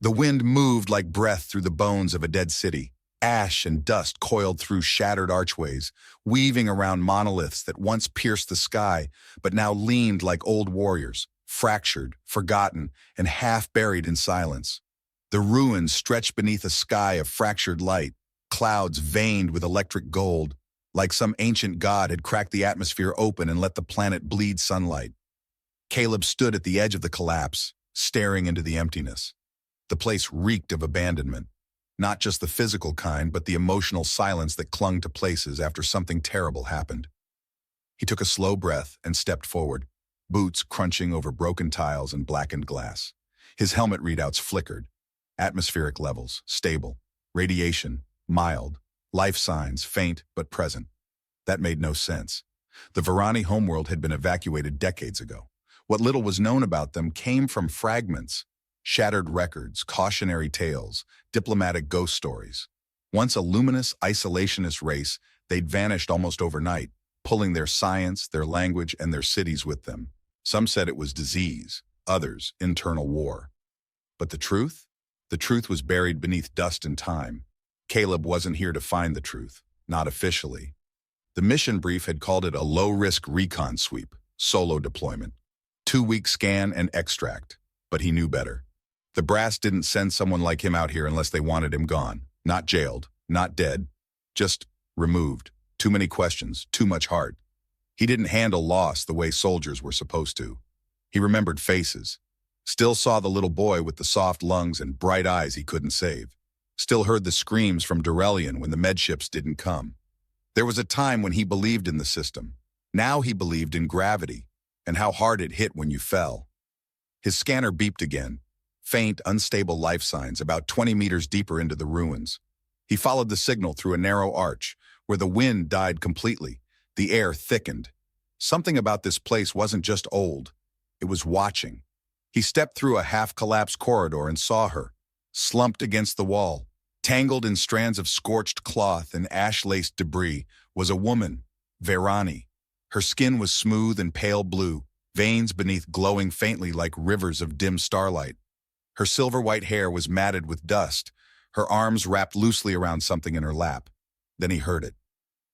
The wind moved like breath through the bones of a dead city. Ash and dust coiled through shattered archways, weaving around monoliths that once pierced the sky, but now leaned like old warriors, fractured, forgotten, and half-buried in silence. The ruins stretched beneath a sky of fractured light, clouds veined with electric gold, like some ancient god had cracked the atmosphere open and let the planet bleed sunlight. Caleb stood at the edge of the collapse, staring into the emptiness. The place reeked of abandonment, not just the physical kind, but the emotional silence that clung to places after something terrible happened. He took a slow breath and stepped forward, boots crunching over broken tiles and blackened glass. His helmet readouts flickered. Atmospheric levels, stable. Radiation, mild. Life signs, faint but present. That made no sense. The Varani homeworld had been evacuated decades ago. What little was known about them came from fragments, shattered records, cautionary tales, diplomatic ghost stories. Once a luminous, isolationist race, they'd vanished almost overnight, pulling their science, their language, and their cities with them. Some said it was disease, others, internal war. But the truth? The truth was buried beneath dust and time. Caleb wasn't here to find the truth, not officially. The mission brief had called it a low-risk recon sweep, solo deployment. 2-week scan and extract, but he knew better. The brass didn't send someone like him out here unless they wanted him gone, not jailed, not dead, just removed. Too many questions, too much heart. He didn't handle loss the way soldiers were supposed to. He remembered faces. Still saw the little boy with the soft lungs and bright eyes he couldn't save. Still heard the screams from Durelian when the medships didn't come. There was a time when he believed in the system. Now he believed in gravity and how hard it hit when you fell. His scanner beeped again. Faint, unstable life signs about 20 meters deeper into the ruins. He followed the signal through a narrow arch where the wind died completely. The air thickened. Something about this place wasn't just old. It was watching. He stepped through a half-collapsed corridor and saw her, slumped against the wall. Tangled in strands of scorched cloth and ash-laced debris was a woman, Varani. Her skin was smooth and pale blue, veins beneath glowing faintly like rivers of dim starlight. Her silver-white hair was matted with dust, her arms wrapped loosely around something in her lap. Then he heard it.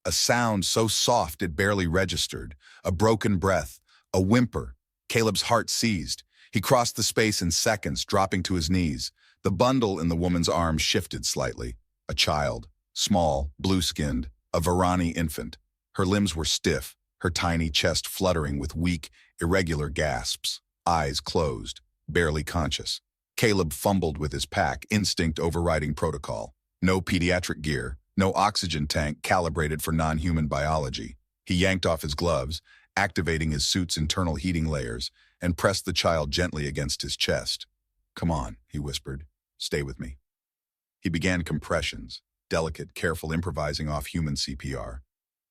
A sound so soft it barely registered, a broken breath, a whimper. Caleb's heart seized. He crossed the space in seconds, dropping to his knees. The bundle in the woman's arms shifted slightly. A child, small, blue-skinned, a Varani infant. Her limbs were stiff, her tiny chest fluttering with weak, irregular gasps, eyes closed, barely conscious. Caleb fumbled with his pack, instinct overriding protocol. No pediatric gear, no oxygen tank calibrated for non-human biology. He yanked off his gloves, activating his suit's internal heating layers, and pressed the child gently against his chest. "Come on," he whispered. "Stay with me." He began compressions, delicate, careful improvising off human CPR.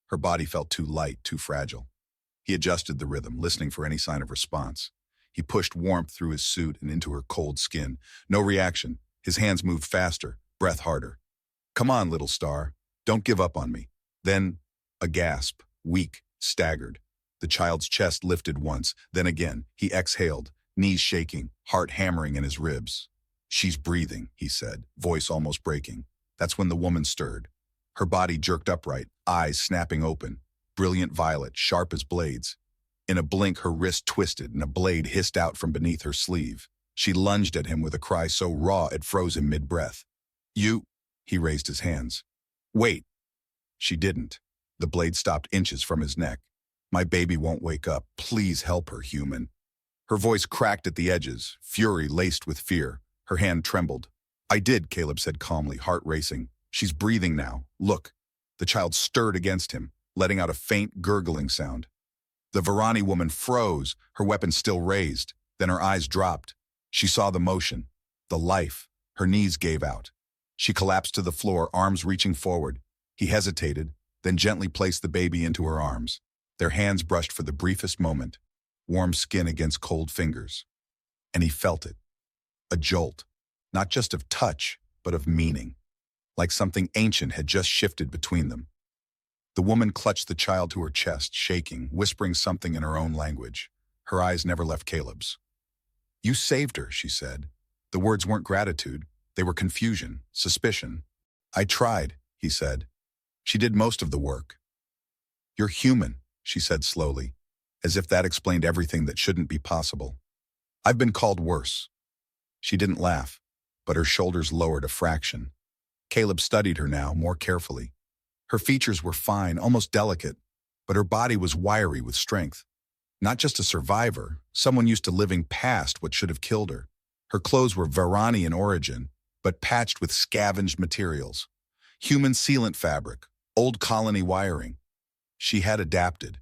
Her body felt too light, too fragile. He adjusted the rhythm, listening for any sign of response. He pushed warmth through his suit and into her cold skin. No reaction. His hands moved faster, breath harder. "Come on, little star. Don't give up on me." Then, a gasp, weak, staggered. The child's chest lifted once, then again. He exhaled, knees shaking, heart hammering in his ribs. "She's breathing," he said, voice almost breaking. That's when the woman stirred. Her body jerked upright, eyes snapping open, brilliant violet, sharp as blades. In a blink, her wrist twisted and a blade hissed out from beneath her sleeve. She lunged at him with a cry so raw it froze him mid-breath. "You—" He raised his hands. "Wait." She didn't. The blade stopped inches from his neck. "My baby won't wake up. Please help her, human." Her voice cracked at the edges, fury laced with fear. Her hand trembled. "I did," Caleb said calmly, heart racing. "She's breathing now. Look." The child stirred against him, letting out a faint, gurgling sound. The Varani woman froze, her weapon still raised. Then her eyes dropped. She saw the motion, the life. Her knees gave out. She collapsed to the floor, arms reaching forward. He hesitated, then gently placed the baby into her arms. Their hands brushed for the briefest moment, warm skin against cold fingers. And he felt it. A jolt, not just of touch, but of meaning. Like something ancient had just shifted between them. The woman clutched the child to her chest, shaking, whispering something in her own language. Her eyes never left Caleb's. "You saved her," she said. The words weren't gratitude. They were confusion, suspicion. I tried, he said. She did most of the work. You're human, she said slowly, as if that explained everything that shouldn't be possible. I've been called worse. She didn't laugh, but her shoulders lowered a fraction. Caleb studied her now more carefully. Her features were fine, almost delicate, but her body was wiry with strength. Not just a survivor, someone used to living past what should have killed her. Her clothes were Varani in origin, but patched with scavenged materials. Human sealant fabric, old colony wiring. She had adapted.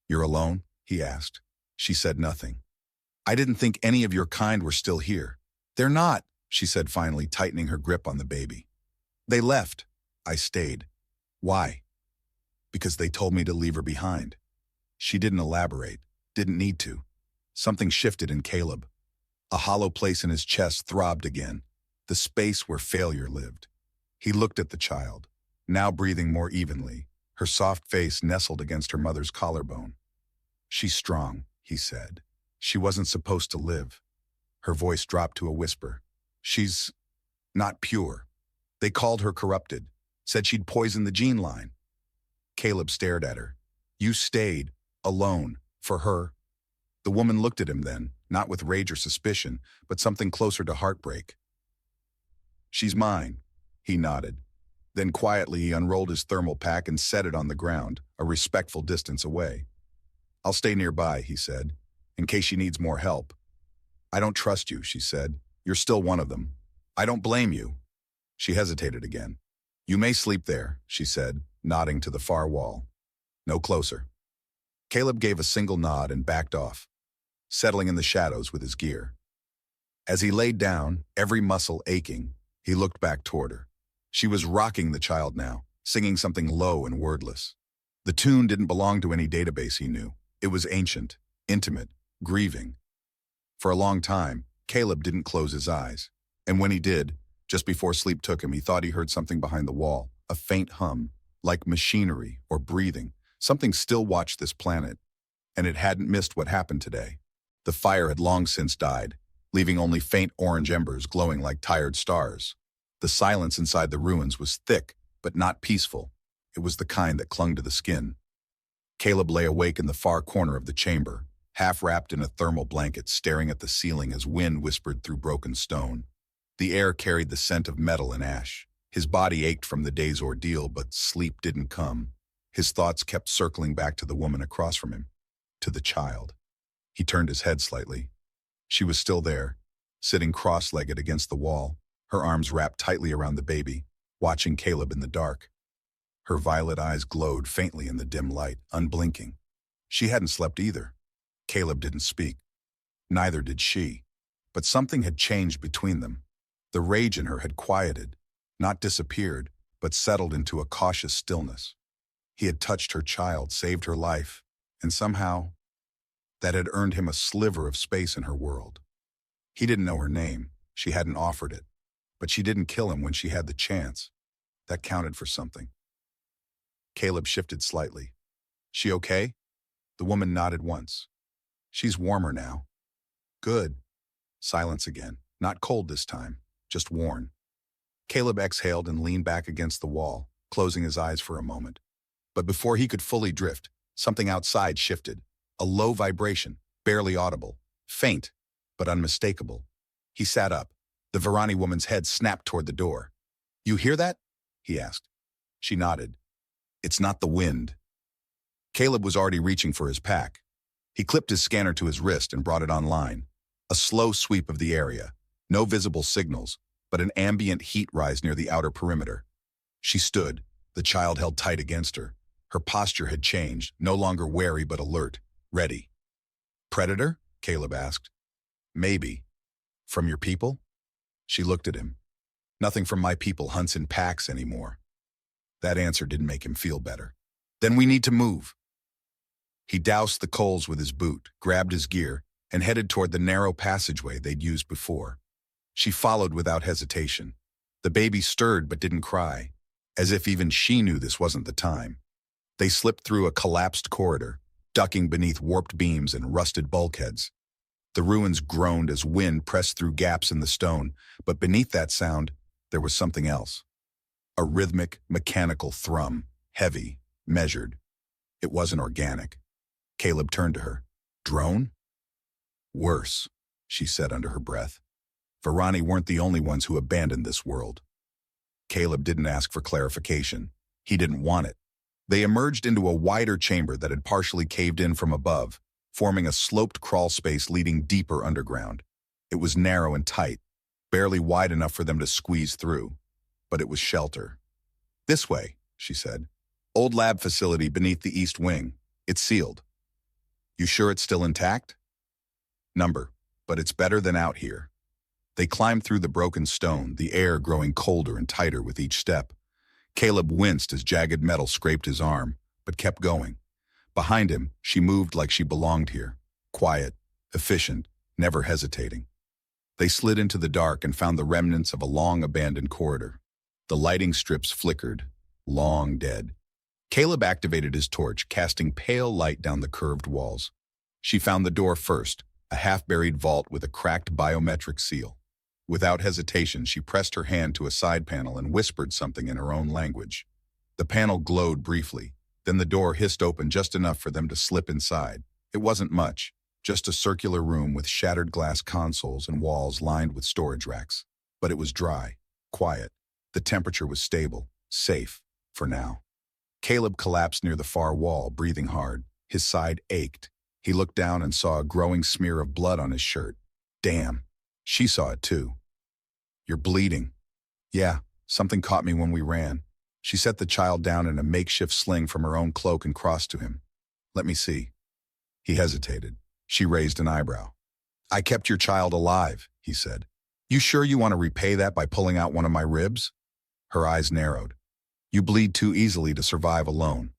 You're alone? He asked. She said nothing. I didn't think any of your kind were still here. They're not, she said finally, tightening her grip on the baby. They left. I stayed. Why? Because they told me to leave her behind. She didn't elaborate, didn't need to. Something shifted in Caleb. A hollow place in his chest throbbed again, the space where failure lived. He looked at the child, now breathing more evenly, her soft face nestled against her mother's collarbone. She's strong, he said. She wasn't supposed to live. Her voice dropped to a whisper. She's not pure. They called her corrupted, said she'd poisoned the gene line. Caleb stared at her. You stayed, alone, for her. The woman looked at him then, not with rage or suspicion, but something closer to heartbreak. She's mine, he nodded. Then quietly he unrolled his thermal pack and set it on the ground, a respectful distance away. I'll stay nearby, he said, in case she needs more help. I don't trust you, she said. You're still one of them. I don't blame you. She hesitated again. You may sleep there, she said, nodding to the far wall. No closer. Caleb gave a single nod and backed off, settling in the shadows with his gear. As he laid down, every muscle aching, he looked back toward her. She was rocking the child now, singing something low and wordless. The tune didn't belong to any database he knew. It was ancient, intimate, grieving. For a long time, Caleb didn't close his eyes. And when he did, just before sleep took him, he thought he heard something behind the wall, a faint hum, like machinery or breathing. Something still watched this planet, and it hadn't missed what happened today. The fire had long since died, leaving only faint orange embers glowing like tired stars. The silence inside the ruins was thick, but not peaceful. It was the kind that clung to the skin. Caleb lay awake in the far corner of the chamber, half wrapped in a thermal blanket, staring at the ceiling as wind whispered through broken stone. The air carried the scent of metal and ash. His body ached from the day's ordeal, but sleep didn't come. His thoughts kept circling back to the woman across from him, to the child. He turned his head slightly. She was still there, sitting cross-legged against the wall, her arms wrapped tightly around the baby, watching Caleb in the dark. Her violet eyes glowed faintly in the dim light, unblinking. She hadn't slept either. Caleb didn't speak. Neither did she. But something had changed between them. The rage in her had quieted, not disappeared, but settled into a cautious stillness. He had touched her child, saved her life, and somehow that had earned him a sliver of space in her world. He didn't know her name. She hadn't offered it. But she didn't kill him when she had the chance. That counted for something. Caleb shifted slightly. She okay? The woman nodded once. She's warmer now. Good. Silence again. Not cold this time, just worn. Caleb exhaled and leaned back against the wall, closing his eyes for a moment. But before he could fully drift, something outside shifted. A low vibration, barely audible, faint, but unmistakable. He sat up. The Varani woman's head snapped toward the door. You hear that? He asked. She nodded. It's not the wind. Caleb was already reaching for his pack. He clipped his scanner to his wrist and brought it online. A slow sweep of the area. No visible signals, but an ambient heat rise near the outer perimeter. She stood, the child held tight against her. Her posture had changed, no longer wary but alert, ready. Predator? Caleb asked. Maybe. From your people? She looked at him. Nothing from my people hunts in packs anymore. That answer didn't make him feel better. Then we need to move. He doused the coals with his boot, grabbed his gear, and headed toward the narrow passageway they'd used before. She followed without hesitation. The baby stirred but didn't cry, as if even she knew this wasn't the time. They slipped through a collapsed corridor, ducking beneath warped beams and rusted bulkheads. The ruins groaned as wind pressed through gaps in the stone, but beneath that sound, there was something else. A rhythmic, mechanical thrum, heavy, measured. It wasn't organic. Caleb turned to her. Drone? Worse, she said under her breath. Varani weren't the only ones who abandoned this world. Caleb didn't ask for clarification. He didn't want it. They emerged into a wider chamber that had partially caved in from above, forming a sloped crawl space leading deeper underground. It was narrow and tight, barely wide enough for them to squeeze through, but it was shelter. This way, she said. Old lab facility beneath the east wing. It's sealed. You sure it's still intact? Number, but it's better than out here. They climbed through the broken stone, the air growing colder and tighter with each step. Caleb winced as jagged metal scraped his arm, but kept going. Behind him, she moved like she belonged here, quiet, efficient, never hesitating. They slid into the dark and found the remnants of a long abandoned corridor. The lighting strips flickered, long dead. Caleb activated his torch, casting pale light down the curved walls. She found the door first, a half-buried vault with a cracked biometric seal. Without hesitation, she pressed her hand to a side panel and whispered something in her own language. The panel glowed briefly, then the door hissed open just enough for them to slip inside. It wasn't much, just a circular room with shattered glass consoles and walls lined with storage racks. But it was dry, quiet. The temperature was stable, safe, for now. Caleb collapsed near the far wall, breathing hard. His side ached. He looked down and saw a growing smear of blood on his shirt. Damn. She saw it too. You're bleeding. Yeah, something caught me when we ran. She set the child down in a makeshift sling from her own cloak and crossed to him. Let me see. He hesitated. She raised an eyebrow. I kept your child alive, he said. You sure you want to repay that by pulling out one of my ribs? Her eyes narrowed. You bleed too easily to survive alone.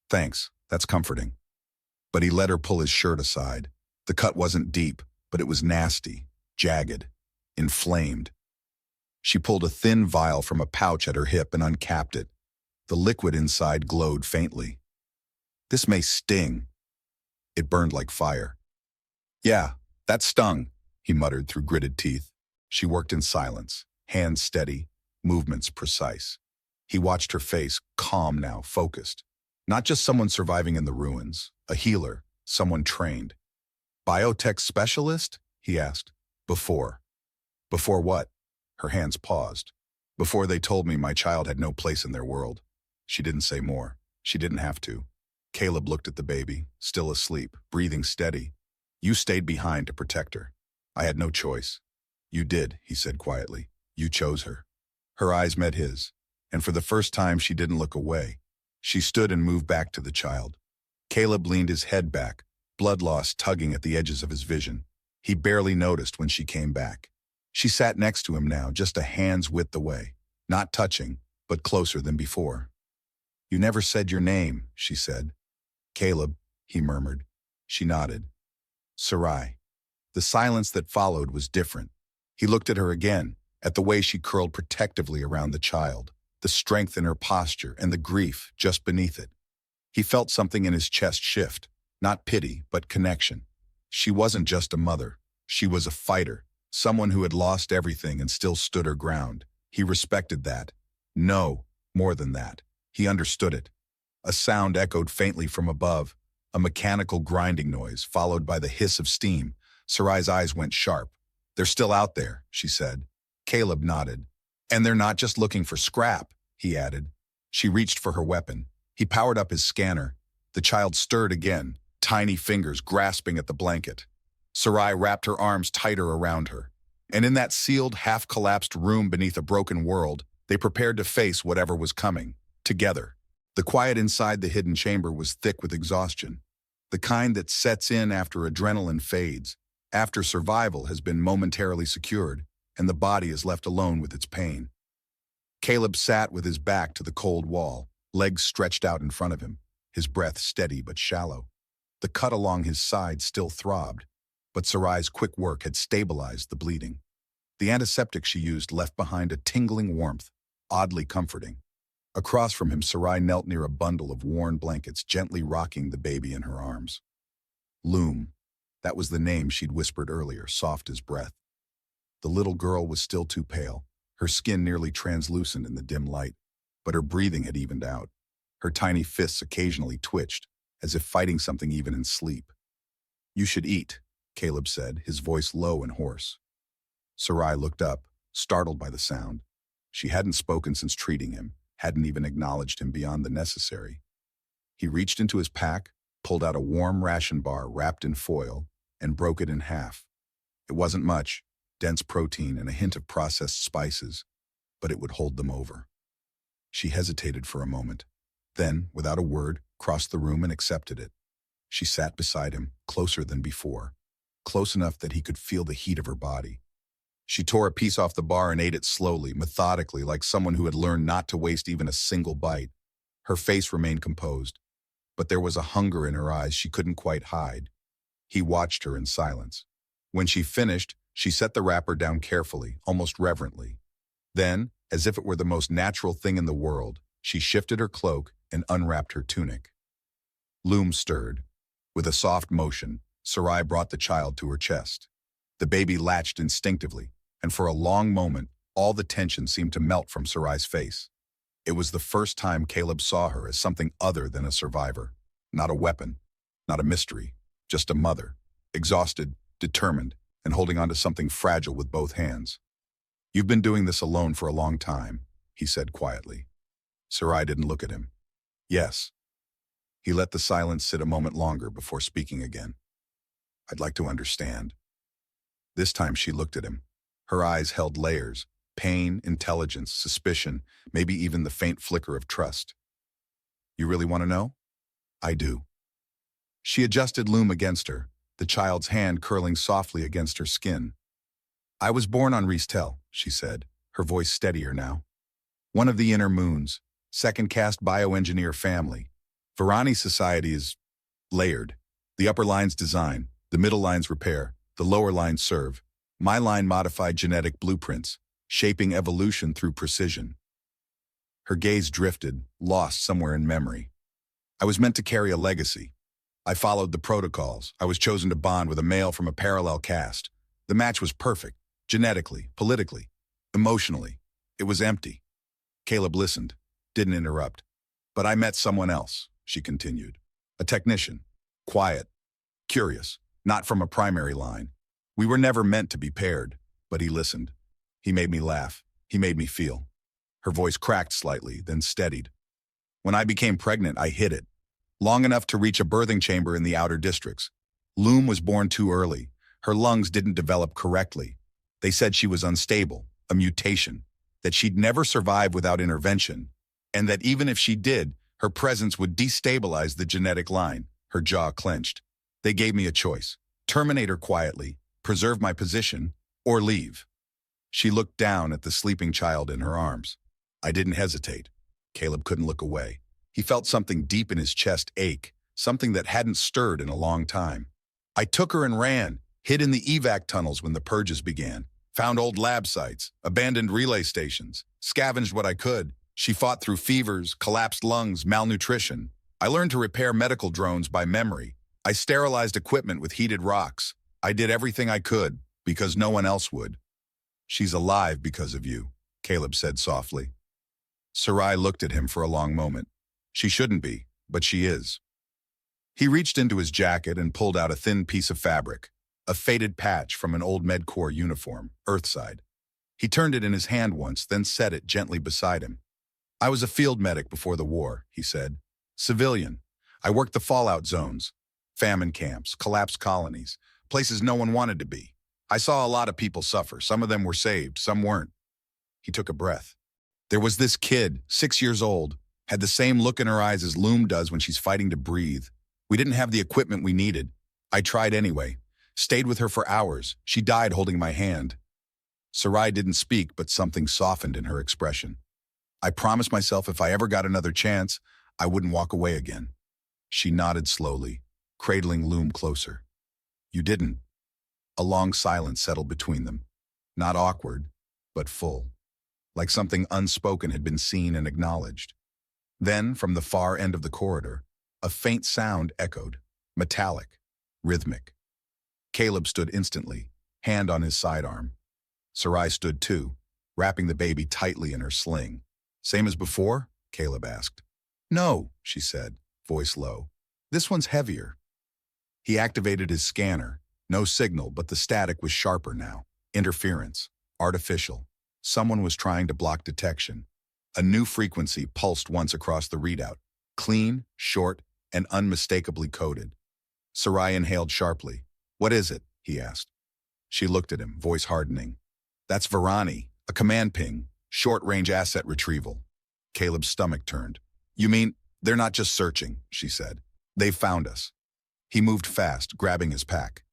Thanks, that's comforting. But he let her pull his shirt aside. The cut wasn't deep, but it was nasty, jagged, inflamed. She pulled a thin vial from a pouch at her hip and uncapped it. The liquid inside glowed faintly. This may sting. It burned like fire. Yeah, that stung, he muttered through gritted teeth. She worked in silence, hands steady, movements precise. He watched her face, calm now, focused. Not just someone surviving in the ruins, a healer, someone trained. Biotech specialist? He asked. Before. Before what? Her hands paused. Before they told me my child had no place in their world. She didn't say more. She didn't have to. Caleb looked at the baby, still asleep, breathing steady. You stayed behind to protect her. I had no choice. You did, he said quietly. You chose her. Her eyes met his, and for the first time she didn't look away. She stood and moved back to the child. Caleb leaned his head back, blood loss tugging at the edges of his vision. He barely noticed when she came back. She sat next to him now, just a hand's width away, not touching, but closer than before. You never said your name, she said. Caleb, he murmured. She nodded. Sarai. The silence that followed was different. He looked at her again, at the way she curled protectively around the child, the strength in her posture and the grief just beneath it. He felt something in his chest shift, not pity, but connection. She wasn't just a mother. She was a fighter, someone who had lost everything and still stood her ground. He respected that. No, more than that. He understood it. A sound echoed faintly from above, a mechanical grinding noise, followed by the hiss of steam. Sarai's eyes went sharp. They're still out there, she said. Caleb nodded. And they're not just looking for scrap, he added. She reached for her weapon. He powered up his scanner. The child stirred again, tiny fingers grasping at the blanket. Sarai wrapped her arms tighter around her. And in that sealed, half-collapsed room beneath a broken world, they prepared to face whatever was coming, together. The quiet inside the hidden chamber was thick with exhaustion, the kind that sets in after adrenaline fades, after survival has been momentarily secured, and the body is left alone with its pain. Caleb sat with his back to the cold wall, legs stretched out in front of him, his breath steady but shallow. The cut along his side still throbbed, but Sarai's quick work had stabilized the bleeding. The antiseptic she used left behind a tingling warmth, oddly comforting. Across from him, Sarai knelt near a bundle of worn blankets, gently rocking the baby in her arms. Loom. That was the name she'd whispered earlier, soft as breath. The little girl was still too pale, her skin nearly translucent in the dim light, but her breathing had evened out. Her tiny fists occasionally twitched, as if fighting something even in sleep. "You should eat," Caleb said, his voice low and hoarse. Sarai looked up, startled by the sound. She hadn't spoken since treating him, hadn't even acknowledged him beyond the necessary. He reached into his pack, pulled out a warm ration bar wrapped in foil, and broke it in half. It wasn't much, dense protein and a hint of processed spices, but it would hold them over. She hesitated for a moment, then, without a word, crossed the room and accepted it. She sat beside him, closer than before, close enough that he could feel the heat of her body. She tore a piece off the bar and ate it slowly, methodically, like someone who had learned not to waste even a single bite. Her face remained composed, but there was a hunger in her eyes she couldn't quite hide. He watched her in silence. When she finished, she set the wrapper down carefully, almost reverently. Then, as if it were the most natural thing in the world, she shifted her cloak and unwrapped her tunic. Loom stirred. With a soft motion, Sarai brought the child to her chest. The baby latched instinctively, and for a long moment, all the tension seemed to melt from Sarai's face. It was the first time Caleb saw her as something other than a survivor. Not a weapon, not a mystery, just a mother, exhausted, determined, and holding on to something fragile with both hands. "You've been doing this alone for a long time," he said quietly. Sarai didn't look at him. "Yes." He let the silence sit a moment longer before speaking again. "I'd like to understand." This time she looked at him. Her eyes held layers: pain, intelligence, suspicion, maybe even the faint flicker of trust. "You really want to know?" "I do." She adjusted Loom against her, the child's hand curling softly against her skin. "I was born on Reestel," she said, her voice steadier now. "One of the inner moons, second-caste bioengineer family. Varani society is layered. The upper lines design, the middle lines repair, the lower lines serve. My line modified genetic blueprints, shaping evolution through precision." Her gaze drifted, lost somewhere in memory. "I was meant to carry a legacy. I followed the protocols. I was chosen to bond with a male from a parallel caste. The match was perfect, genetically, politically, emotionally. It was empty." Caleb listened, didn't interrupt. "But I met someone else," she continued. "A technician. Quiet. Curious. Not from a primary line. We were never meant to be paired." But he listened. He made me laugh. He made me feel. Her voice cracked slightly, then steadied. "When I became pregnant, I hid it. Long enough to reach a birthing chamber in the outer districts. Loom was born too early. Her lungs didn't develop correctly. They said she was unstable, a mutation, that she'd never survive without intervention, and that even if she did, her presence would destabilize the genetic line." Her jaw clenched. "They gave me a choice. Terminate her quietly, preserve my position, or leave." She looked down at the sleeping child in her arms. I didn't hesitate. Caleb couldn't look away. He felt something deep in his chest ache, something that hadn't stirred in a long time. I took her and ran, hid in the evac tunnels when the purges began, found old lab sites, abandoned relay stations, scavenged what I could. She fought through fevers, collapsed lungs, malnutrition. I learned to repair medical drones by memory. I sterilized equipment with heated rocks. I did everything I could, because no one else would. "She's alive because of you," Caleb said softly. Sarai looked at him for a long moment. "She shouldn't be, but she is." He reached into his jacket and pulled out a thin piece of fabric, a faded patch from an old MedCorps uniform, Earthside. He turned it in his hand once, then set it gently beside him. "I was a field medic before the war," he said. "Civilian. I worked the fallout zones, famine camps, collapsed colonies, places no one wanted to be. I saw a lot of people suffer. Some of them were saved, some weren't." He took a breath. "There was this kid, 6 years old, had the same look in her eyes as Loom does when she's fighting to breathe. We didn't have the equipment we needed. I tried anyway. Stayed with her for hours. She died holding my hand." Sarai didn't speak, but something softened in her expression. "I promised myself if I ever got another chance, I wouldn't walk away again." She nodded slowly, cradling Loom closer. "You didn't." A long silence settled between them. Not awkward, but full. Like something unspoken had been seen and acknowledged. Then, from the far end of the corridor, a faint sound echoed, metallic, rhythmic. Caleb stood instantly, hand on his sidearm. Sarai stood too, wrapping the baby tightly in her sling. Same as before? Caleb asked. No, she said, voice low. This one's heavier. He activated his scanner. No signal, but the static was sharper now. Interference. Artificial. Someone was trying to block detection. A new frequency pulsed once across the readout. Clean, short, and unmistakably coded. Sarai inhaled sharply. What is it? He asked. She looked at him, voice hardening. That's Varani, a command ping, short-range asset retrieval. Caleb's stomach turned. You mean, they're not just searching, she said. They've found us. He moved fast, grabbing his pack.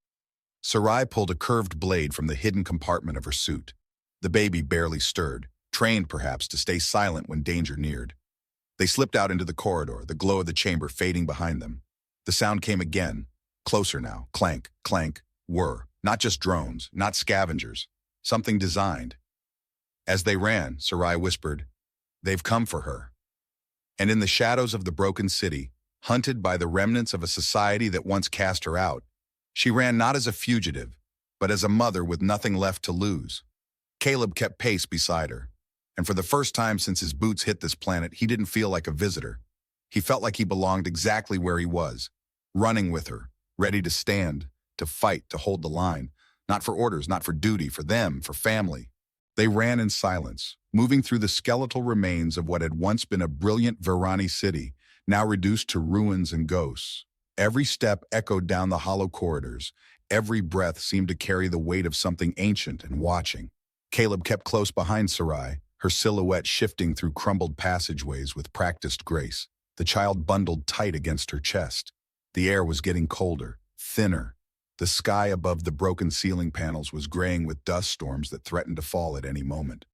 Sarai pulled a curved blade from the hidden compartment of her suit. The baby barely stirred, trained perhaps to stay silent when danger neared. They slipped out into the corridor, the glow of the chamber fading behind them. The sound came again, closer now, clank, clank, whir. Not just drones, not scavengers, something designed. As they ran, Sarai whispered, They've come for her. And in the shadows of the broken city, hunted by the remnants of a society that once cast her out, she ran not as a fugitive, but as a mother with nothing left to lose. Caleb kept pace beside her, and for the first time since his boots hit this planet, he didn't feel like a visitor. He felt like he belonged exactly where he was, running with her, ready to stand, to fight, to hold the line, not for orders, not for duty, for them, for family. They ran in silence, moving through the skeletal remains of what had once been a brilliant Virani city, now reduced to ruins and ghosts. Every step echoed down the hollow corridors. Every breath seemed to carry the weight of something ancient and watching. Caleb kept close behind Sarai, her silhouette shifting through crumbled passageways with practiced grace. The child bundled tight against her chest. The air was getting colder, thinner. The sky above the broken ceiling panels was graying with dust storms that threatened to fall at any moment.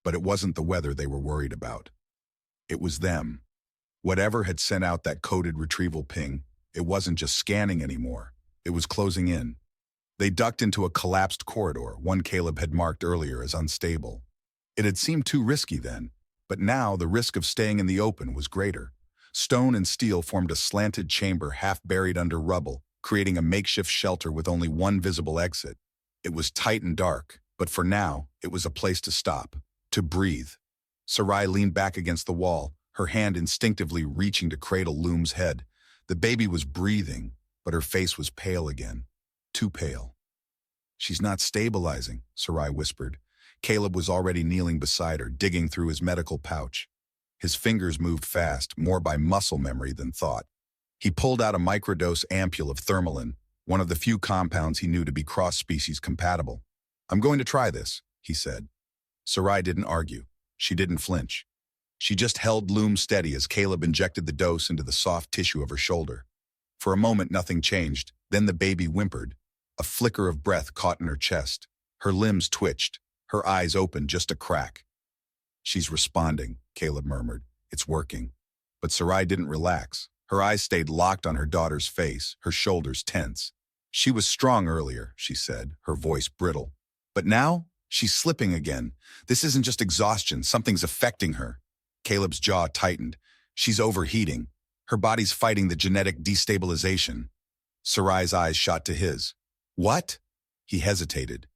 But it wasn't the weather they were worried about. It was them. Whatever had sent out that coded retrieval ping, it wasn't just scanning anymore. It was closing in. They ducked into a collapsed corridor, one Caleb had marked earlier as unstable. It had seemed too risky then, but now the risk of staying in the open was greater. Stone and steel formed a slanted chamber half buried under rubble, creating a makeshift shelter with only one visible exit. It was tight and dark, but for now, it was a place to stop, to breathe. Sarai leaned back against the wall, her hand instinctively reaching to cradle Loom's head. The baby was breathing, but her face was pale again. Too pale. She's not stabilizing, Sarai whispered. Caleb was already kneeling beside her, digging through his medical pouch. His fingers moved fast, more by muscle memory than thought. He pulled out a microdose ampule of thermalin, one of the few compounds he knew to be cross-species compatible. I'm going to try this, he said. Sarai didn't argue. She didn't flinch. She just held Loom steady as Caleb injected the dose into the soft tissue of her shoulder. For a moment, nothing changed. Then the baby whimpered. A flicker of breath caught in her chest. Her limbs twitched. Her eyes opened just a crack. She's responding, Caleb murmured. It's working. But Sarai didn't relax. Her eyes stayed locked on her daughter's face, her shoulders tense. She was strong earlier, she said, her voice brittle. But now, she's slipping again. This isn't just exhaustion, something's affecting her. Caleb's jaw tightened. She's overheating. Her body's fighting the genetic destabilization. Sarai's eyes shot to his. What? He hesitated.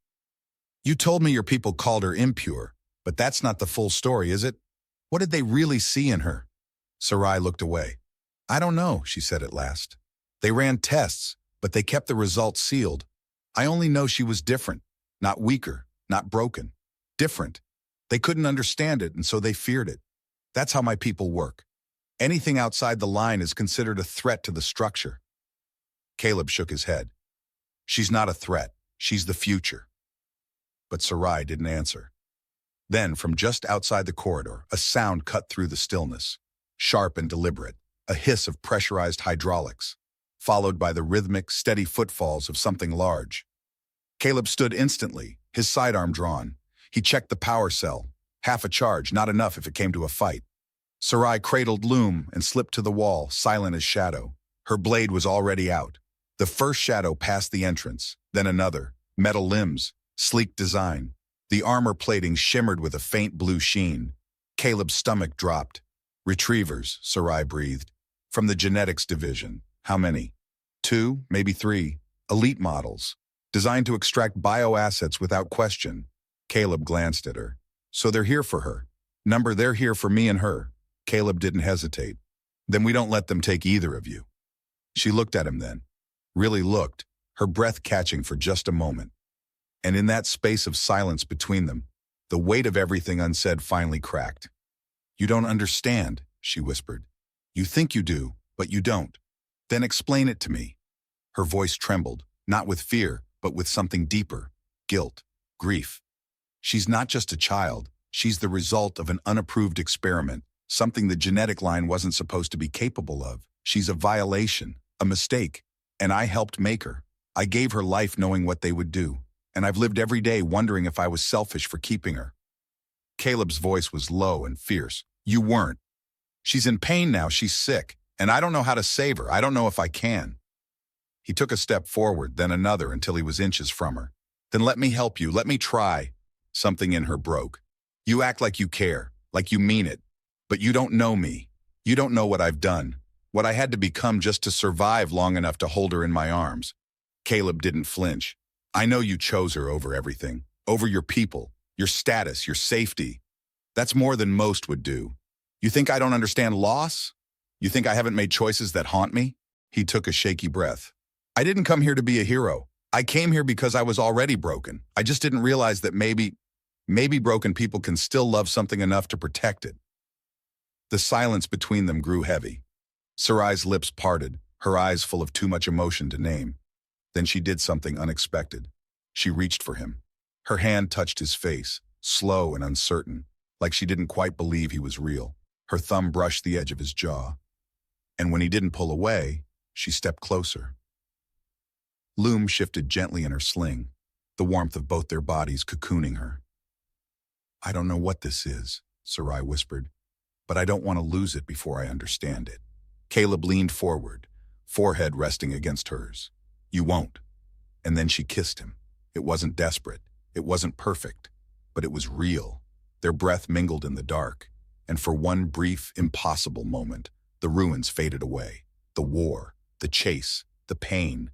You told me your people called her impure, but that's not the full story, is it? What did they really see in her? Sarai looked away. I don't know, she said at last. They ran tests, but they kept the results sealed. I only know she was different, not weaker, not broken. Different. They couldn't understand it, and so they feared it. That's how my people work. Anything outside the line is considered a threat to the structure. Caleb shook his head. She's not a threat. She's the future. But Sarai didn't answer. Then, from just outside the corridor, a sound cut through the stillness. Sharp and deliberate, a hiss of pressurized hydraulics, followed by the rhythmic, steady footfalls of something large. Caleb stood instantly, his sidearm drawn. He checked the power cell. Half a charge, not enough if it came to a fight. Sarai cradled Loom and slipped to the wall, silent as shadow. Her blade was already out. The first shadow passed the entrance, then another. Metal limbs, sleek design. The armor plating shimmered with a faint blue sheen. Caleb's stomach dropped. Retrievers, Sarai breathed. From the genetics division. How many? 2, maybe 3. Elite models. designed to extract bioassets without question. Caleb glanced at her. So they're here for her. Number, they're here for me and her. Caleb didn't hesitate. Then we don't let them take either of you. She looked at him then. Really looked, her breath catching for just a moment. And in that space of silence between them, the weight of everything unsaid finally cracked. You don't understand, she whispered. You think you do, but you don't. Then explain it to me. Her voice trembled, not with fear, but with something deeper, guilt, grief. She's not just a child, she's the result of an unapproved experiment, something the genetic line wasn't supposed to be capable of. She's a violation, a mistake, and I helped make her. I gave her life knowing what they would do, and I've lived every day wondering if I was selfish for keeping her. Caleb's voice was low and fierce. You weren't. She's in pain now, she's sick, and I don't know how to save her. I don't know if I can. He took a step forward, then another until he was inches from her. Then let me help you, let me try. Something in her broke. You act like you care, like you mean it, but you don't know me. You don't know what I've done, what I had to become just to survive long enough to hold her in my arms. Caleb didn't flinch. I know you chose her over everything, over your people, your status, your safety. That's more than most would do. You think I don't understand loss? You think I haven't made choices that haunt me? He took a shaky breath. I didn't come here to be a hero. I came here because I was already broken. I just didn't realize that maybe broken people can still love something enough to protect it. The silence between them grew heavy. Sarai's lips parted, her eyes full of too much emotion to name. Then she did something unexpected. She reached for him. Her hand touched his face, slow and uncertain, like she didn't quite believe he was real. Her thumb brushed the edge of his jaw. And when he didn't pull away, she stepped closer. Loom shifted gently in her sling, the warmth of both their bodies cocooning her. I don't know what this is, Sarai whispered, but I don't want to lose it before I understand it. Caleb leaned forward, forehead resting against hers. You won't. And then she kissed him. It wasn't desperate. It wasn't perfect, but it was real. Their breath mingled in the dark, and for one brief, impossible moment, the ruins faded away. The war, the chase, the pain.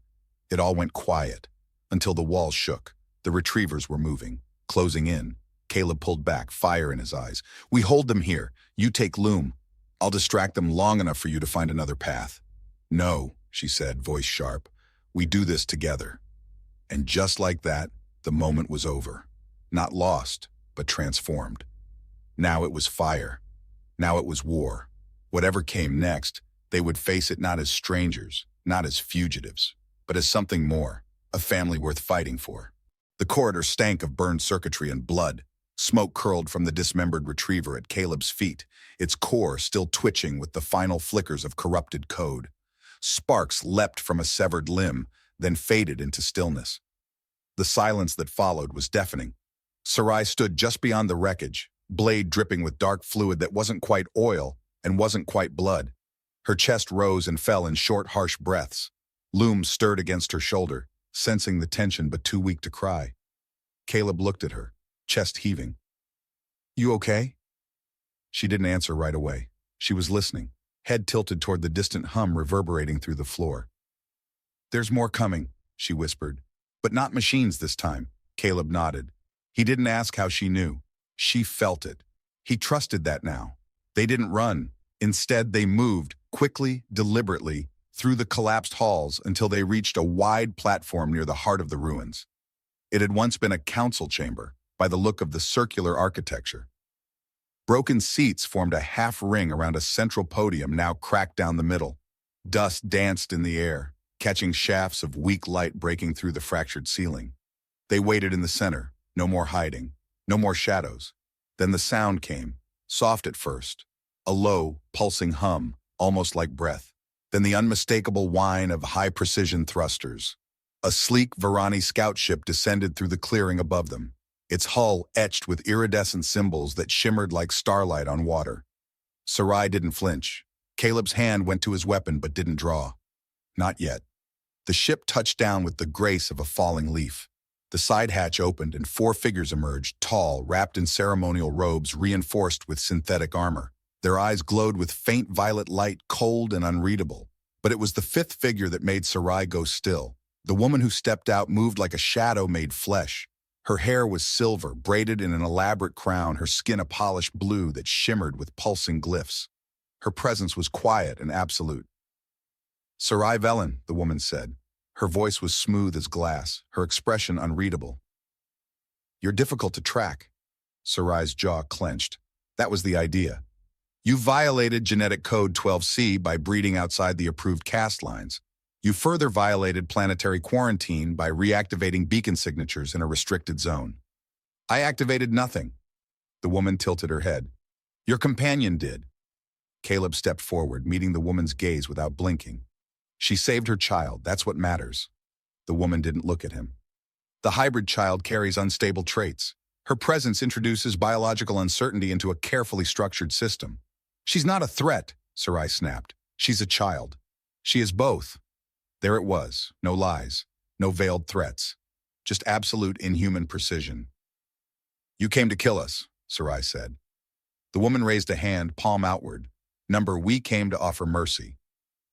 It all went quiet, until the walls shook. The retrievers were moving, closing in. Caleb pulled back, fire in his eyes. We hold them here. You take Loom. I'll distract them long enough for you to find another path. No, she said, voice sharp. We do this together. And just like that, the moment was over. Not lost, but transformed. Now it was fire. Now it was war. Whatever came next, they would face it not as strangers, not as fugitives, but as something more, a family worth fighting for. The corridor stank of burned circuitry and blood. Smoke curled from the dismembered retriever at Caleb's feet, its core still twitching with the final flickers of corrupted code. Sparks leapt from a severed limb, then faded into stillness. The silence that followed was deafening. Sarai stood just beyond the wreckage, blade dripping with dark fluid that wasn't quite oil and wasn't quite blood. Her chest rose and fell in short, harsh breaths. Loom stirred against her shoulder, sensing the tension but too weak to cry. Caleb looked at her, chest heaving. You okay? She didn't answer right away. She was listening, head tilted toward the distant hum reverberating through the floor. There's more coming, she whispered. But not machines this time. Caleb nodded. He didn't ask how she knew. She felt it. He trusted that now. They didn't run. Instead, they moved, quickly, deliberately, through the collapsed halls until they reached a wide platform near the heart of the ruins. It had once been a council chamber, by the look of the circular architecture. Broken seats formed a half-ring around a central podium now cracked down the middle. Dust danced in the air, catching shafts of weak light breaking through the fractured ceiling. They waited in the center, no more hiding, no more shadows. Then the sound came, soft at first, a low, pulsing hum, almost like breath. Then the unmistakable whine of high-precision thrusters. A sleek Varani scout ship descended through the clearing above them, its hull etched with iridescent symbols that shimmered like starlight on water. Sarai didn't flinch. Caleb's hand went to his weapon but didn't draw. Not yet. The ship touched down with the grace of a falling leaf. The side hatch opened and 4 figures emerged, tall, wrapped in ceremonial robes reinforced with synthetic armor. Their eyes glowed with faint violet light, cold and unreadable. But it was the 5th figure that made Sarai go still. The woman who stepped out moved like a shadow made flesh. Her hair was silver, braided in an elaborate crown, her skin a polished blue that shimmered with pulsing glyphs. Her presence was quiet and absolute. "Sarai Velen," the woman said. Her voice was smooth as glass, her expression unreadable. "You're difficult to track." Sarai's jaw clenched. That was the idea. You violated genetic code 12C by breeding outside the approved caste lines. You further violated planetary quarantine by reactivating beacon signatures in a restricted zone. I activated nothing. The woman tilted her head. Your companion did. Caleb stepped forward, meeting the woman's gaze without blinking. She saved her child, that's what matters. The woman didn't look at him. The hybrid child carries unstable traits. Her presence introduces biological uncertainty into a carefully structured system. She's not a threat, Sarai snapped. She's a child. She is both. There it was, no lies, no veiled threats, just absolute inhuman precision. You came to kill us, Sarai said. The woman raised a hand, palm outward. Number, we came to offer mercy.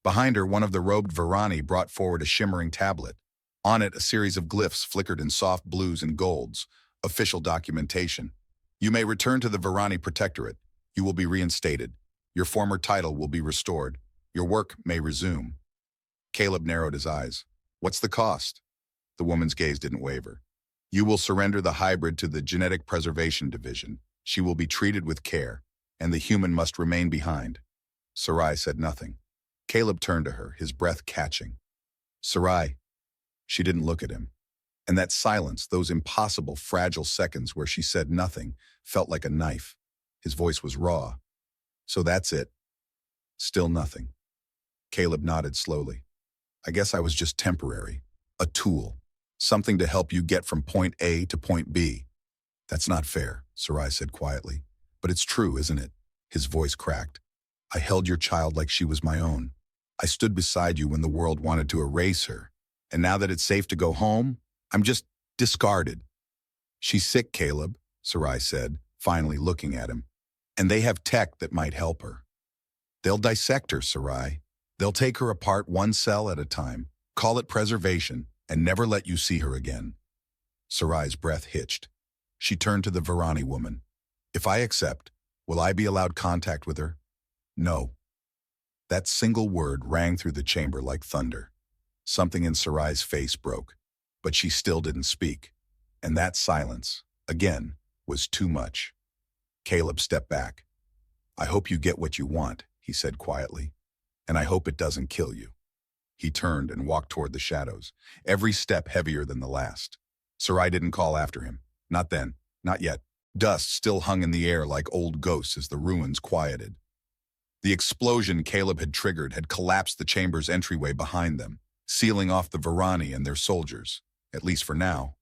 Behind her, one of the robed Varani brought forward a shimmering tablet. On it, a series of glyphs flickered in soft blues and golds. Official documentation. You may return to the Varani Protectorate. You will be reinstated. Your former title will be restored. Your work may resume. Caleb narrowed his eyes. What's the cost? The woman's gaze didn't waver. You will surrender the hybrid to the Genetic Preservation Division. She will be treated with care, and the human must remain behind. Sarai said nothing. Caleb turned to her, his breath catching. Sarai. She didn't look at him. And that silence, those impossible, fragile seconds where she said nothing, felt like a knife. His voice was raw. So that's it. Still nothing. Caleb nodded slowly. I guess I was just temporary. A tool. Something to help you get from point A to point B. That's not fair, Sarai said quietly. But it's true, isn't it? His voice cracked. I held your child like she was my own. I stood beside you when the world wanted to erase her. And now that it's safe to go home, I'm just discarded. She's sick, Caleb, Sarai said, finally looking at him. And they have tech that might help her. They'll dissect her, Sarai. They'll take her apart one cell at a time, call it preservation, and never let you see her again. Sarai's breath hitched. She turned to the Varani woman. If I accept, will I be allowed contact with her? No. That single word rang through the chamber like thunder. Something in Sarai's face broke, but she still didn't speak. And that silence, again, was too much. Caleb stepped back. I hope you get what you want, he said quietly. And I hope it doesn't kill you. He turned and walked toward the shadows, every step heavier than the last. Sarai didn't call after him. Not then, not yet. Dust still hung in the air like old ghosts as the ruins quieted. The explosion Caleb had triggered had collapsed the chamber's entryway behind them, sealing off the Varani and their soldiers, at least for now.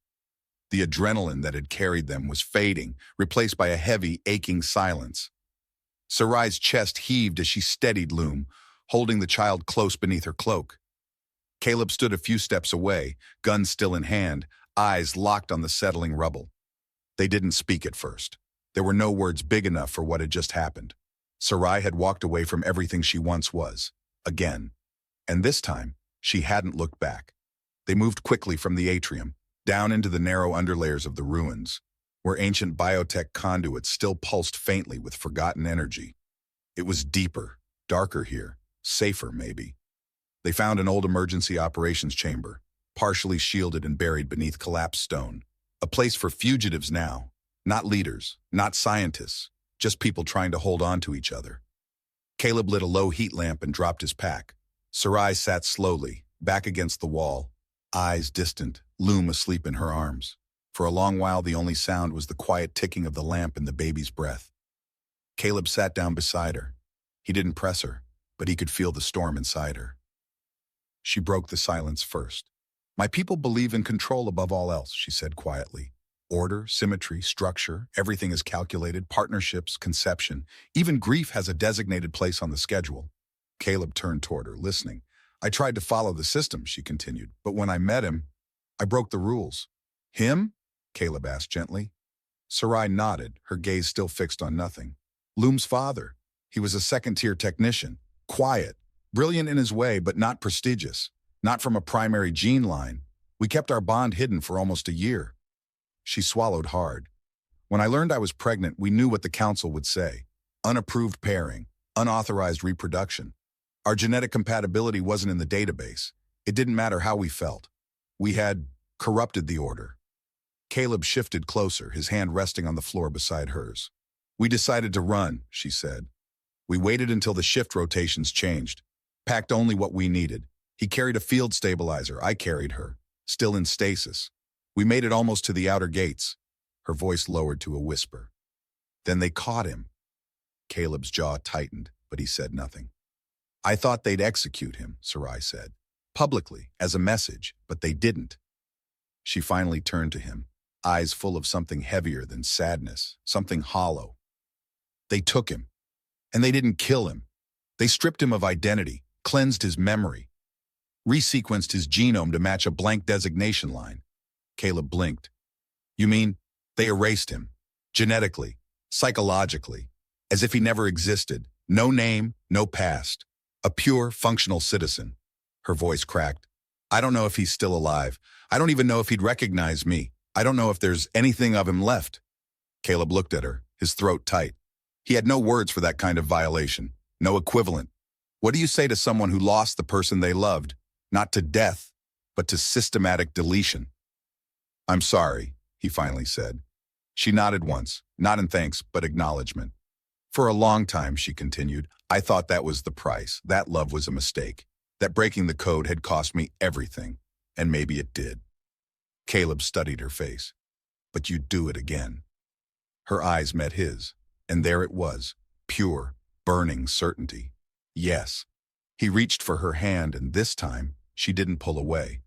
The adrenaline that had carried them was fading, replaced by a heavy, aching silence. Sarai's chest heaved as she steadied Loom, holding the child close beneath her cloak. Caleb stood a few steps away, gun still in hand, eyes locked on the settling rubble. They didn't speak at first. There were no words big enough for what had just happened. Sarai had walked away from everything she once was, again. And this time, she hadn't looked back. They moved quickly from the atrium, down into the narrow underlayers of the ruins, where ancient biotech conduits still pulsed faintly with forgotten energy. It was deeper, darker here, safer maybe. They found an old emergency operations chamber, partially shielded and buried beneath collapsed stone. A place for fugitives now, not leaders, not scientists, just people trying to hold on to each other. Caleb lit a low heat lamp and dropped his pack. Sarai sat slowly, back against the wall, eyes distant, Loom asleep in her arms. For a long while, the only sound was the quiet ticking of the lamp and the baby's breath. Caleb sat down beside her. He didn't press her, but he could feel the storm inside her. She broke the silence first. My people believe in control above all else, she said quietly. Order, symmetry, structure, everything is calculated, partnerships, conception. Even grief has a designated place on the schedule. Caleb turned toward her, listening. I tried to follow the system, she continued, but when I met him, I broke the rules. Him? Caleb asked gently. Sarai nodded, her gaze still fixed on nothing. Loom's father. He was a second-tier technician. Quiet. Brilliant in his way, but not prestigious. Not from a primary gene line. We kept our bond hidden for almost a year. She swallowed hard. When I learned I was pregnant, we knew what the council would say. Unapproved pairing, unauthorized reproduction. Our genetic compatibility wasn't in the database. It didn't matter how we felt. We had corrupted the order. Caleb shifted closer, his hand resting on the floor beside hers. We decided to run, she said. We waited until the shift rotations changed, packed only what we needed. He carried a field stabilizer, I carried her, still in stasis. We made it almost to the outer gates. Her voice lowered to a whisper. Then they caught him. Caleb's jaw tightened, but he said nothing. I thought they'd execute him, Sarai said, publicly, as a message, but they didn't. She finally turned to him, eyes full of something heavier than sadness, something hollow. They took him, and they didn't kill him. They stripped him of identity, cleansed his memory, resequenced his genome to match a blank designation line. Caleb blinked. You mean, they erased him, genetically, psychologically, as if he never existed, no name, no past, a pure, functional citizen. Her voice cracked. I don't know if he's still alive. I don't even know if he'd recognize me. I don't know if there's anything of him left. Caleb looked at her, his throat tight. He had no words for that kind of violation, no equivalent. What do you say to someone who lost the person they loved, not to death, but to systematic deletion? I'm sorry, he finally said. She nodded once, not in thanks, but acknowledgement. For a long time, she continued, I thought that was the price. That love was a mistake. That breaking the code had cost me everything. And maybe it did. Caleb studied her face. But you'd do it again. Her eyes met his, and there it was, pure, burning certainty. Yes. He reached for her hand, and this time, she didn't pull away.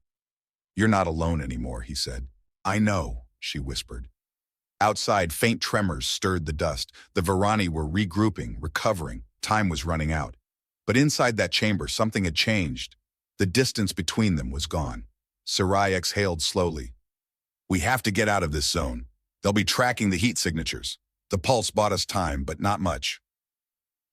You're not alone anymore, he said. I know, she whispered. Outside, faint tremors stirred the dust. The Varani were regrouping, recovering. Time was running out. But inside that chamber, something had changed. The distance between them was gone. Sarai exhaled slowly. We have to get out of this zone. They'll be tracking the heat signatures. The pulse bought us time, but not much.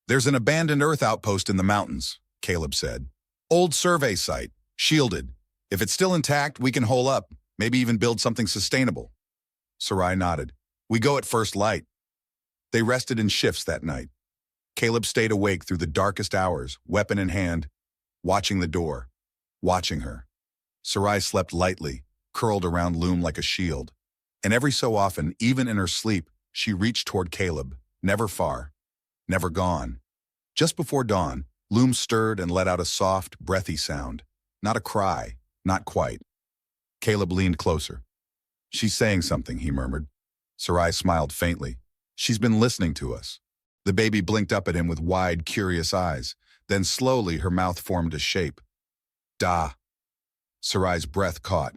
There's an abandoned Earth outpost in the mountains, Caleb said. Old survey site, shielded. If it's still intact, we can hole up, maybe even build something sustainable. Sarai nodded. We go at first light. They rested in shifts that night. Caleb stayed awake through the darkest hours, weapon in hand, watching the door, watching her. Sarai slept lightly, curled around Loom like a shield. And every so often, even in her sleep, she reached toward Caleb, never far, never gone. Just before dawn, Loom stirred and let out a soft, breathy sound. Not a cry, not quite. Caleb leaned closer. She's saying something, he murmured. Sarai smiled faintly. She's been listening to us. The baby blinked up at him with wide, curious eyes. Then slowly her mouth formed a shape. Da. Sarai's breath caught.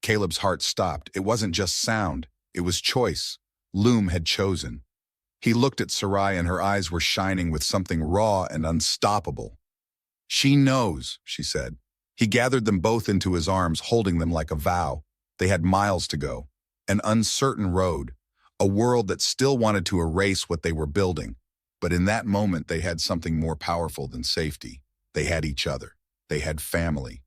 Caleb's heart stopped. It wasn't just sound. It was choice. Loom had chosen. He looked at Sarai and her eyes were shining with something raw and unstoppable. She knows, she said. He gathered them both into his arms, holding them like a vow. They had miles to go. An uncertain road. A world that still wanted to erase what they were building. But in that moment, they had something more powerful than safety. They had each other. They had family.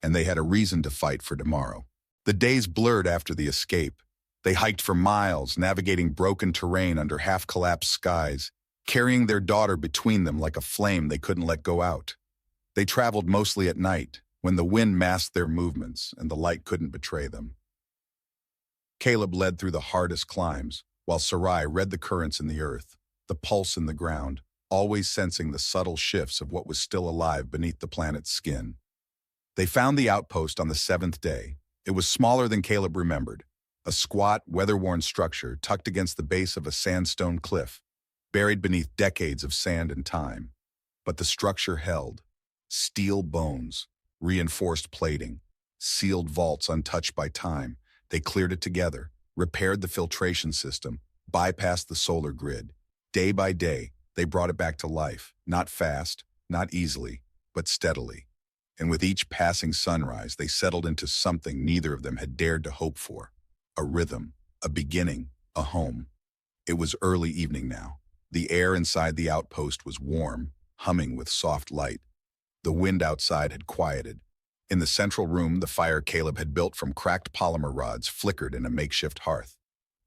And they had a reason to fight for tomorrow. The days blurred after the escape. They hiked for miles, navigating broken terrain under half-collapsed skies, carrying their daughter between them like a flame they couldn't let go out. They traveled mostly at night, when the wind masked their movements and the light couldn't betray them. Caleb led through the hardest climbs, while Sarai read the currents in the earth, the pulse in the ground, always sensing the subtle shifts of what was still alive beneath the planet's skin. They found the outpost on the 7th day. It was smaller than Caleb remembered, a squat, weather-worn structure tucked against the base of a sandstone cliff, buried beneath decades of sand and time. But the structure held. Steel bones, reinforced plating, sealed vaults untouched by time. They cleared it together, repaired the filtration system, bypassed the solar grid. Day by day, they brought it back to life, not fast, not easily, but steadily. And with each passing sunrise, they settled into something neither of them had dared to hope for. A rhythm, a beginning, a home. It was early evening now. The air inside the outpost was warm, humming with soft light. The wind outside had quieted. In the central room, the fire Caleb had built from cracked polymer rods flickered in a makeshift hearth.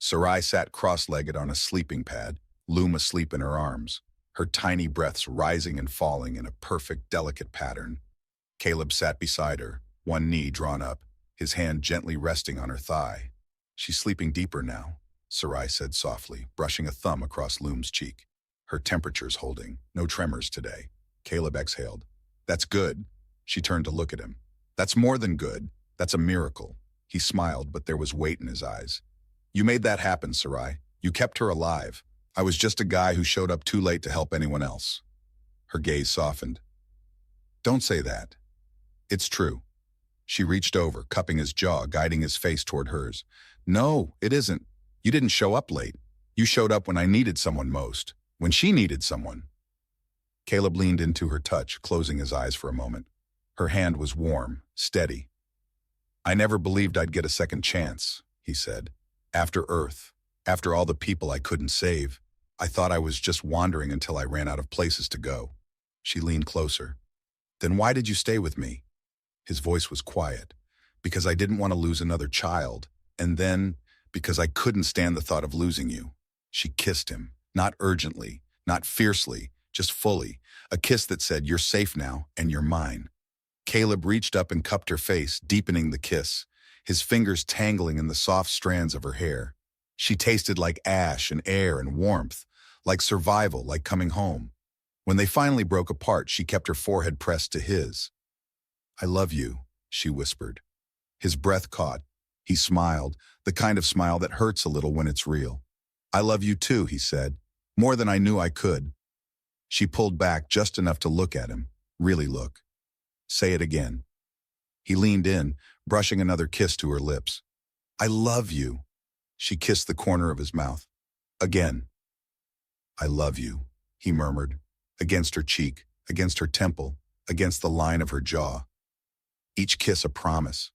Sarai sat cross-legged on a sleeping pad, Loom asleep in her arms, her tiny breaths rising and falling in a perfect, delicate pattern. Caleb sat beside her, one knee drawn up, his hand gently resting on her thigh. "She's sleeping deeper now," Sarai said softly, brushing a thumb across Loom's cheek. "Her temperature's holding, no tremors today." Caleb exhaled. "That's good." She turned to look at him. "That's more than good. That's a miracle." He smiled, but there was weight in his eyes. "You made that happen, Sarai. You kept her alive. I was just a guy who showed up too late to help anyone else." Her gaze softened. "Don't say that." "It's true." She reached over, cupping his jaw, guiding his face toward hers. "No, it isn't. You didn't show up late. You showed up when I needed someone most. When she needed someone." Caleb leaned into her touch, closing his eyes for a moment. Her hand was warm, steady. "I never believed I'd get a second chance," he said. "After Earth, after all the people I couldn't save, I thought I was just wandering until I ran out of places to go." She leaned closer. "Then why did you stay with me?" His voice was quiet. "Because I didn't want to lose another child. And then, because I couldn't stand the thought of losing you." She kissed him, not urgently, not fiercely, just fully. A kiss that said, "You're safe now, and you're mine." Caleb reached up and cupped her face, deepening the kiss, his fingers tangling in the soft strands of her hair. She tasted like ash and air and warmth, like survival, like coming home. When they finally broke apart, she kept her forehead pressed to his. "I love you," she whispered. His breath caught. He smiled, the kind of smile that hurts a little when it's real. "I love you too," he said, "more than I knew I could." She pulled back just enough to look at him, really look. "Say it again." He leaned in, brushing another kiss to her lips. "I love you." She kissed the corner of his mouth. "Again." "I love you," he murmured, against her cheek, against her temple, against the line of her jaw. Each kiss a promise.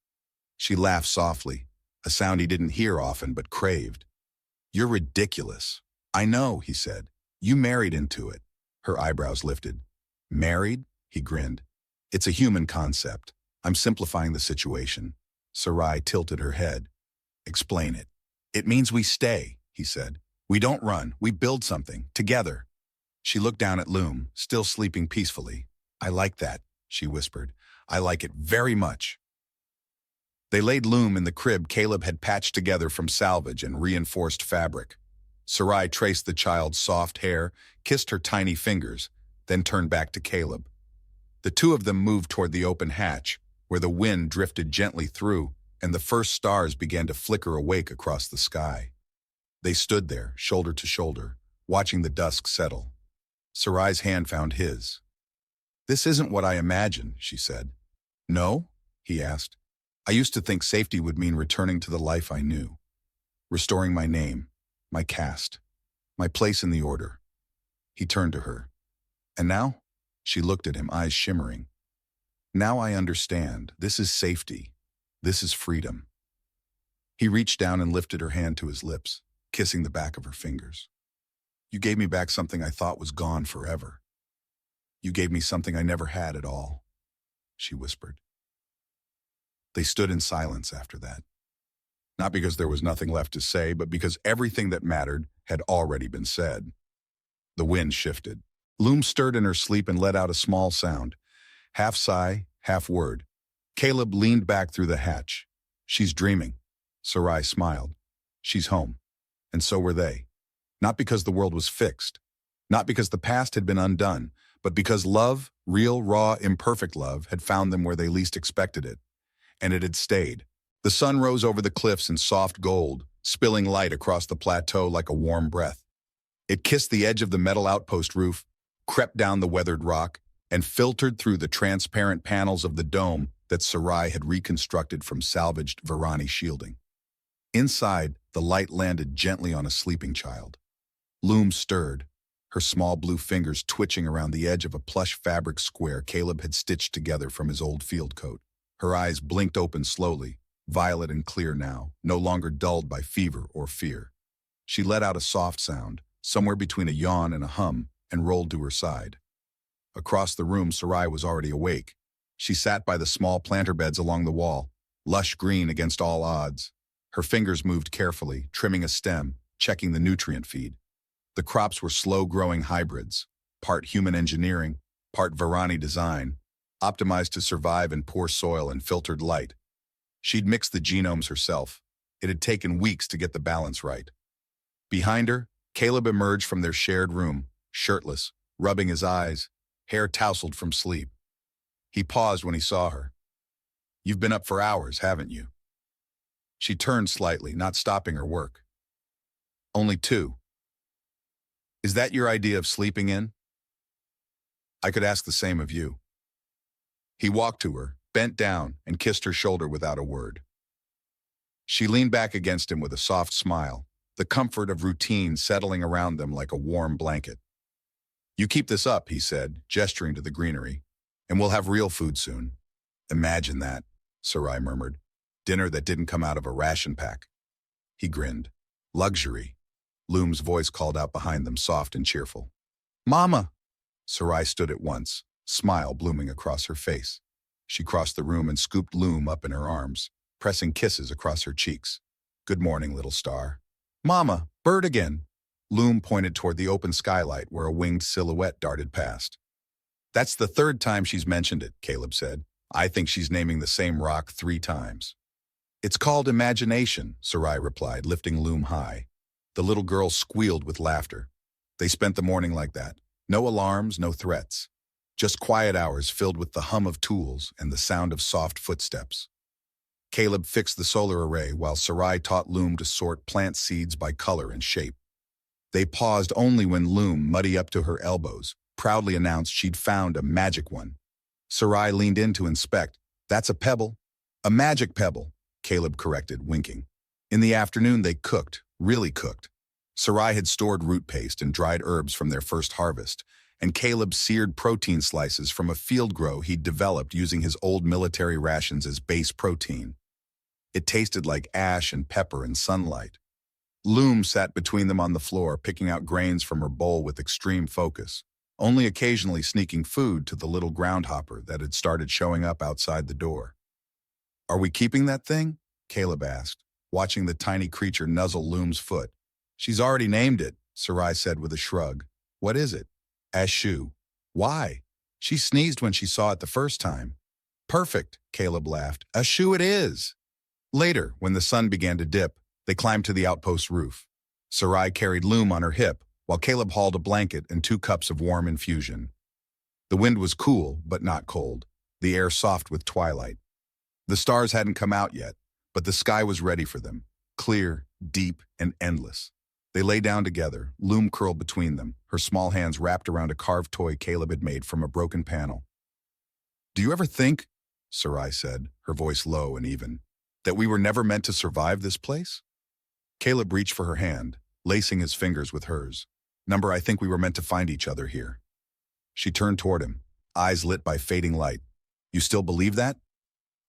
She laughed softly, a sound he didn't hear often but craved. "You're ridiculous." "I know," he said. "You married into it." Her eyebrows lifted. "Married?" He grinned. "It's a human concept. I'm simplifying the situation." Sarai tilted her head. "Explain it." "It means we stay," he said. "We don't run, we build something, together." She looked down at Loom, still sleeping peacefully. "I like that," she whispered. "I like it very much." They laid Loom in the crib Caleb had patched together from salvage and reinforced fabric. Sarai traced the child's soft hair, kissed her tiny fingers, then turned back to Caleb. The two of them moved toward the open hatch, where the wind drifted gently through and the first stars began to flicker awake across the sky. They stood there, shoulder to shoulder, watching the dusk settle. Sarai's hand found his. "This isn't what I imagined," she said. "No?" he asked. "I used to think safety would mean returning to the life I knew, restoring my name, my caste, my place in the order." He turned to her. "And now?" She looked at him, eyes shimmering. "Now I understand. This is safety. This is freedom." He reached down and lifted her hand to his lips, kissing the back of her fingers. "You gave me back something I thought was gone forever. You gave me something I never had at all," she whispered. They stood in silence after that. Not because there was nothing left to say, but because everything that mattered had already been said. The wind shifted. Loom stirred in her sleep and let out a small sound, half sigh, half word. Caleb leaned back through the hatch. "She's dreaming." Sarai smiled. "She's home." And so were they. Not because the world was fixed, not because the past had been undone, but because love, real, raw, imperfect love, had found them where they least expected it. And it had stayed. The sun rose over the cliffs in soft gold, spilling light across the plateau like a warm breath. It kissed the edge of the metal outpost roof, crept down the weathered rock, and filtered through the transparent panels of the dome that Sarai had reconstructed from salvaged Varani shielding. Inside, the light landed gently on a sleeping child. Loom stirred, her small blue fingers twitching around the edge of a plush fabric square Caleb had stitched together from his old field coat. Her eyes blinked open slowly, violet and clear now, no longer dulled by fever or fear. She let out a soft sound, somewhere between a yawn and a hum, and rolled to her side. Across the room, Sarai was already awake. She sat by the small planter beds along the wall, lush green against all odds. Her fingers moved carefully, trimming a stem, checking the nutrient feed. The crops were slow-growing hybrids, part human engineering, part Varani design, optimized to survive in poor soil and filtered light. She'd mixed the genomes herself. It had taken weeks to get the balance right. Behind her, Caleb emerged from their shared room, shirtless, rubbing his eyes, hair tousled from sleep. He paused when he saw her. "You've been up for hours, haven't you?" She turned slightly, not stopping her work. "Only 2. Is that your idea of sleeping in?" "I could ask the same of you." He walked to her, bent down, and kissed her shoulder without a word. She leaned back against him with a soft smile, the comfort of routine settling around them like a warm blanket. "You keep this up," he said, gesturing to the greenery, "and we'll have real food soon." "Imagine that," Sarai murmured. "Dinner that didn't come out of a ration pack." He grinned. "Luxury." Loom's voice called out behind them, soft and cheerful. "Mama!" Sarai stood at once, smile blooming across her face. She crossed the room and scooped Loom up in her arms, pressing kisses across her cheeks. "Good morning, little star." "Mama, bird again." Loom pointed toward the open skylight where a winged silhouette darted past. "That's the 3rd time she's mentioned it," Caleb said. "I think she's naming the same rock 3 times. "It's called imagination," Sarai replied, lifting Loom high. The little girl squealed with laughter. They spent the morning like that. No alarms, no threats. Just quiet hours filled with the hum of tools and the sound of soft footsteps. Caleb fixed the solar array while Sarai taught Loom to sort plant seeds by color and shape. They paused only when Loom, muddy up to her elbows, proudly announced she'd found a magic one. Sarai leaned in to inspect. "That's a pebble." "A magic pebble," Caleb corrected, winking. In the afternoon they cooked, really cooked. Sarai had stored root paste and dried herbs from their first harvest, and Caleb seared protein slices from a field grow he'd developed using his old military rations as base protein. It tasted like ash and pepper and sunlight. Loom sat between them on the floor, picking out grains from her bowl with extreme focus, only occasionally sneaking food to the little groundhopper that had started showing up outside the door. "Are we keeping that thing?" Caleb asked, watching the tiny creature nuzzle Loom's foot. "She's already named it," Sarai said with a shrug. "What is it?" "Ashu." "Why?" "She sneezed when she saw it the first time." "Perfect," Caleb laughed. "Ashu it is." Later, when the sun began to dip, they climbed to the outpost roof. Sarai carried Loom on her hip, while Caleb hauled a blanket and 2 cups of warm infusion. The wind was cool, but not cold, the air soft with twilight. The stars hadn't come out yet, but the sky was ready for them, clear, deep, and endless. They lay down together, Loom curled between them, her small hands wrapped around a carved toy Caleb had made from a broken panel. "Do you ever think," Sarai said, her voice low and even, "that we were never meant to survive this place?" Caleb reached for her hand, lacing his fingers with hers. "I think we were meant to find each other here." She turned toward him, eyes lit by fading light. "You still believe that?"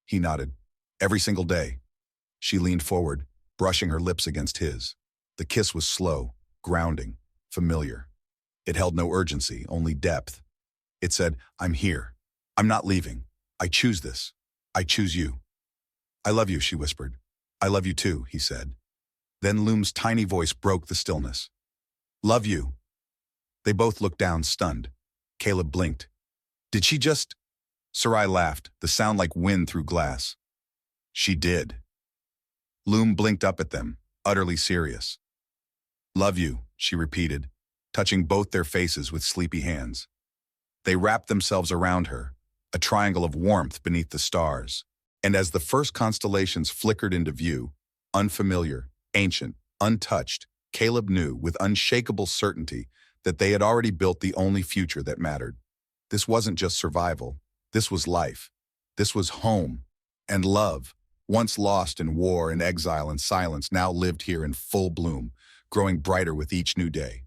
He nodded. "Every single day." She leaned forward, brushing her lips against his. The kiss was slow, grounding, familiar. It held no urgency, only depth. It said, "I'm here. I'm not leaving. I choose this. I choose you." "I love you," she whispered. "I love you too," he said. Then Loom's tiny voice broke the stillness. "Love you." They both looked down, stunned. Caleb blinked. "Did she just—" Sarai laughed, the sound like wind through glass. "She did." Loom blinked up at them, utterly serious. "Love you," she repeated, touching both their faces with sleepy hands. They wrapped themselves around her, a triangle of warmth beneath the stars. And as the first constellations flickered into view, unfamiliar, ancient, untouched, Caleb knew with unshakable certainty that they had already built the only future that mattered. This wasn't just survival. This was life. This was home. And love, once lost in war and exile and silence, now lived here in full bloom, growing brighter with each new day.